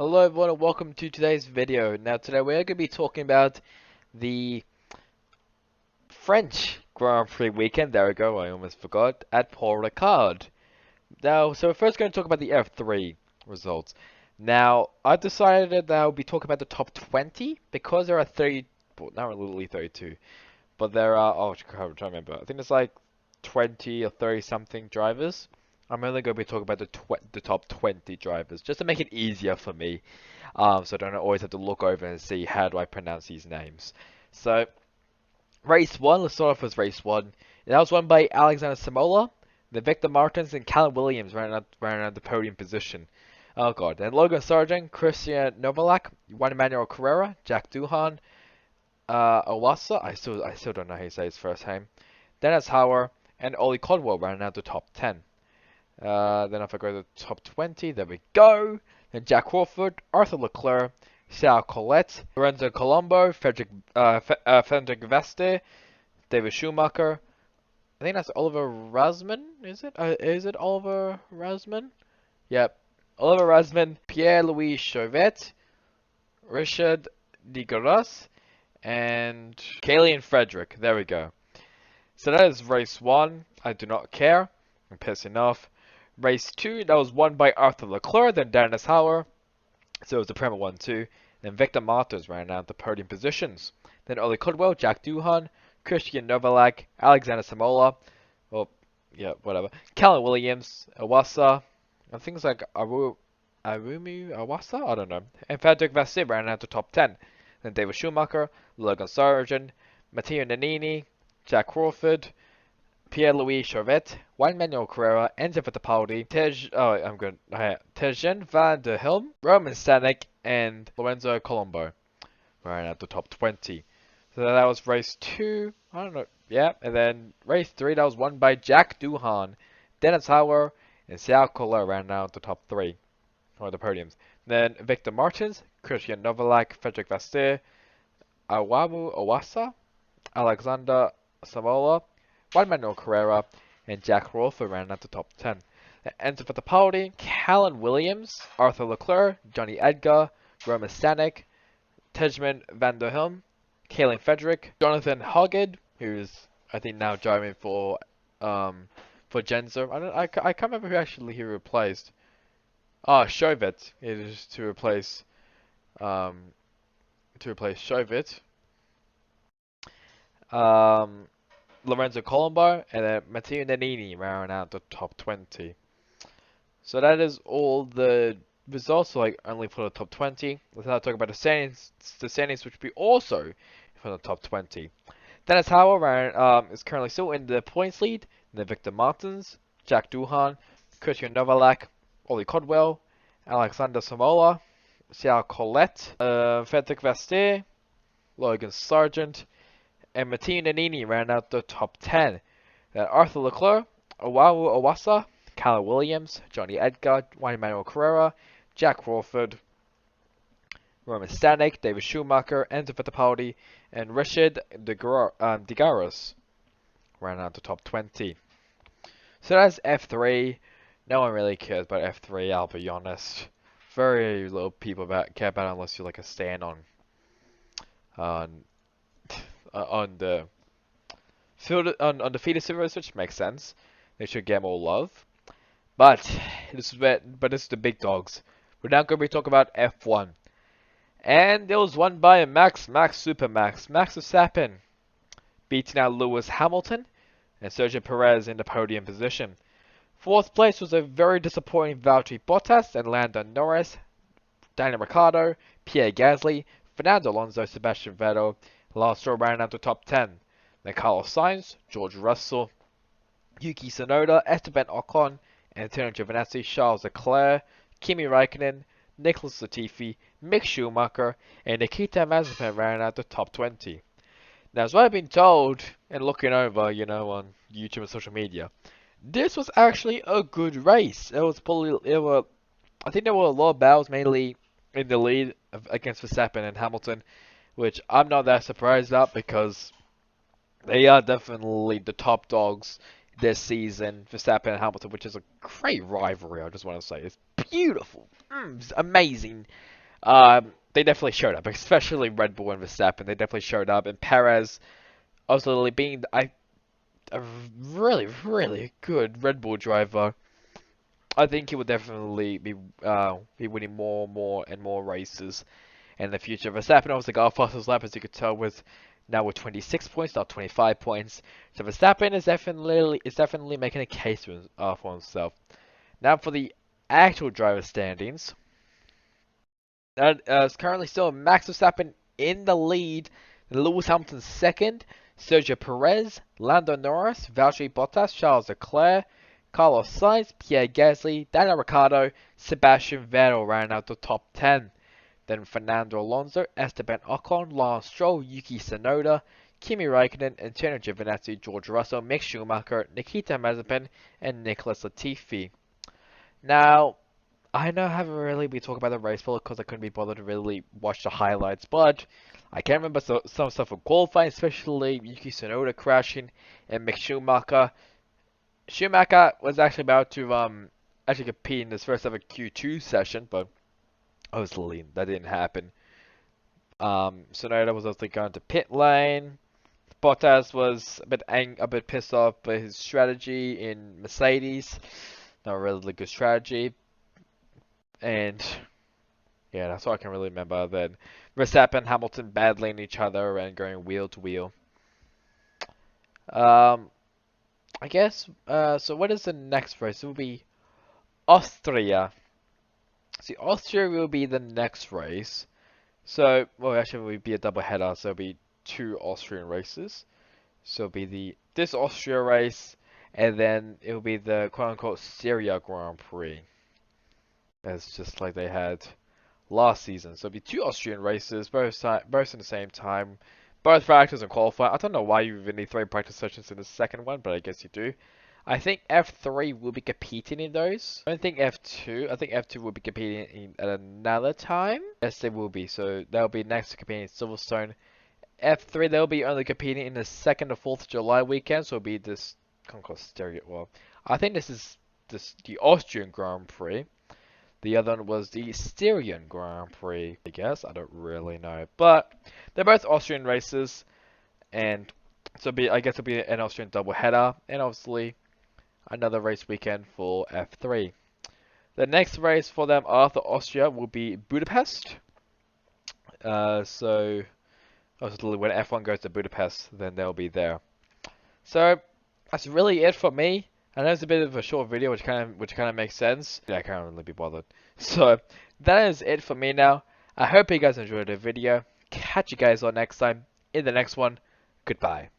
Hello everyone and welcome to today's video. Now today we're going to be talking about the French Grand Prix weekend. There we go, I almost forgot. At Paul Ricard. Now, so we're first going to talk about the F3 results. Now, I decided that I'll be talking about the top 20 because there are 30, well, not literally 32, but there are, oh, I'm trying to remember. I think there's like 20 or 30 something drivers. I'm only going to be talking about the top 20 drivers, just to make it easier for me, so I don't always have to look over and see how do I pronounce these names. So, race 1, let's start off with race 1. That was won by Alexander Samola, then Victor Martins and Callum Williams ran out the podium position. Oh god, then Logan Sargent, Christian Novalak, Juan Manuel Carrera, Jack Doohan, Owasa, I still don't know how you say his first name, Dennis Hauer, and Ollie Codwell ran out the top 10. Then if I go to the top 20, there we go. Then Jack Crawford, Arthur Leclerc, Charles Colette, Lorenzo Colombo, Frederick Veste, David Schumacher. I think that's Oliver Rasman, is it? Is it Oliver Rasman? Yep. Oliver Rasman, Pierre-Louis Chauvet, Richard de Garas, and Kalian Frederick. There we go. So that is race 1. I do not care. I'm pissing off. Race 2, that was won by Arthur Leclerc, then Dennis Hauer. So it was the Premier 1-2. Then Victor Martins ran out the podium positions. Then Ollie Cudwell, Jack Doohan, Christian Novalak, Alexander Samola. Well, yeah, whatever. Callum Williams, Awasa, and things like Arumi Awasa? I don't know. And Frederick Vasseur ran out the top 10. Then David Schumacher, Logan Sargent, Matteo Nannini, Jack Crawford, Pierre-Louis Chauvet, Juan Manuel Carrera, Enzo Fittipaldi, Tejan van der Helm, Roman Stanek, and Lorenzo Colombo ran at the top 20. So that was race 2. I don't know. Yeah, and then race 3 that was won by Jack Doohan, Dennis Hauer, and Sao Collet ran out the top 3 or the podiums. Then Victor Martins, Christian Novalak, Frederick Vaster, Awamu Owasa, Alexander Samola, Juan Manuel Carrera, and Jack Crawford ran at the top 10. Enzo Fittipaldi, Callum Williams, Arthur Leclerc, Johnny Edgar, Roman Stanek, Tejman van der Helm, Kalen Frederick, Jonathan Hogged, who's I think now driving for Genza. I can't remember who actually he replaced. Ah, Chauvet. It is to replace Chauvet. Lorenzo Colombo, and then Matteo Nannini round out the top 20. So that is all the results, so like only for the top 20. Let's now talk about the standings which will be also for the top 20. Dennis Hauer is currently still in the points lead. Then Victor Martins, Jack Doohan, Christian Novalak, Ollie Codwell, Alexander Samola, Xiao Colette, Frederick Vaster, Logan Sargent, and Matteo Nannini ran out the top 10. Then Arthur Leclerc, Owawu Owasa, Callum Williams, Johnny Edgar, Juan Manuel Carrera, Jack Crawford, Roman Stanek, David Schumacher, Enzo Fittipaldi, and Richard de Garas ran out the top 20. So that's F3. No one really cares about F3, I'll be honest. Very little people care about it unless you're like a stand on the field on the feeder servers, which makes sense. They should get more love. But this is the big dogs. We're now going to be talking about F1. And it was won by Max Verstappen, beating out Lewis Hamilton and Sergio Perez in the podium position. Fourth place was a very disappointing Valtteri Bottas and Lando Norris, Daniel Ricciardo, Pierre Gasly, Fernando Alonso, Sebastian Vettel. Last row ran out the top 10. Then Carlos Sainz, George Russell, Yuki Tsunoda, Esteban Ocon, Antonio Giovinazzi, Charles Leclerc, Kimi Raikkonen, Nicholas Latifi, Mick Schumacher, and Nikita Mazepin ran out the top 20. Now, as I've been told, and looking over, on YouTube and social media, this was actually a good race. I think there were a lot of battles, mainly in the lead against Verstappen and Hamilton, which I'm not that surprised at because they are definitely the top dogs this season, Verstappen and Hamilton, which is a great rivalry, I just want to say. It's beautiful. It's amazing. They definitely showed up, especially Red Bull and Verstappen. They definitely showed up, and Perez, also being a really, really good Red Bull driver, I think he will definitely be winning more and more races in the future. Verstappen obviously got a fastest lap, as you could tell, now with 26 points, not 25 points. So Verstappen is definitely making a case for himself. Now for the actual driver standings, that is currently still Max Verstappen in the lead, Lewis Hamilton second, Sergio Perez, Lando Norris, Valtteri Bottas, Charles Leclerc, Carlos Sainz, Pierre Gasly, Daniel Ricciardo, Sebastian Vettel round out the top 10. Then Fernando Alonso, Esteban Ocon, Lance Stroll, Yuki Tsunoda, Kimi Raikkonen, Antonio Giovinazzi, George Russell, Mick Schumacher, Nikita Mazepin, and Nicholas Latifi. Now, I know I haven't really been talking about the race because I couldn't be bothered to really watch the highlights, but I can remember some stuff from qualifying, especially Yuki Tsunoda crashing and Mick Schumacher. Schumacher was actually about to actually compete in his first ever Q2 session, but obviously that didn't happen. Tsunoda was also going to pit lane. Bottas was a bit pissed off by his strategy in Mercedes. Not a really good strategy. And yeah, that's all I can really remember. Then Verstappen and Hamilton battling each other and going wheel to wheel. Um, I guess. So what is the next race? It will be Austria. See, Austria will be the next race. So, well, actually, it will be a double header. So it'll be two Austrian races. So it'll be this Austria race, and then it will be the quote-unquote Syria Grand Prix. It's just like they had last season. So it'll be two Austrian races, both in the same time, both practice and qualify. I don't know why you even need three practice sessions in the second one, but I guess you do. I think F3 will be competing in those. I don't think F2. I think F2 will be competing at another time. Yes, they will be. So they'll be next to competing in Silverstone. F3, they'll be only competing in the 2nd or 4th of July weekend. So it'll be this concourse stereo. Well, I think this is the Austrian Grand Prix. The other one was the Styrian Grand Prix, I guess. I don't really know. But they're both Austrian races. And so I guess it'll be an Austrian double header. And obviously another race weekend for F3. The next race for them after Austria will be Budapest. So obviously when F1 goes to Budapest, then they'll be there. So that's really it for me. I know it's a bit of a short video, which kind of makes sense. Yeah, I can't really be bothered. So that is it for me now. I hope you guys enjoyed the video. Catch you guys on next time in the next one. Goodbye.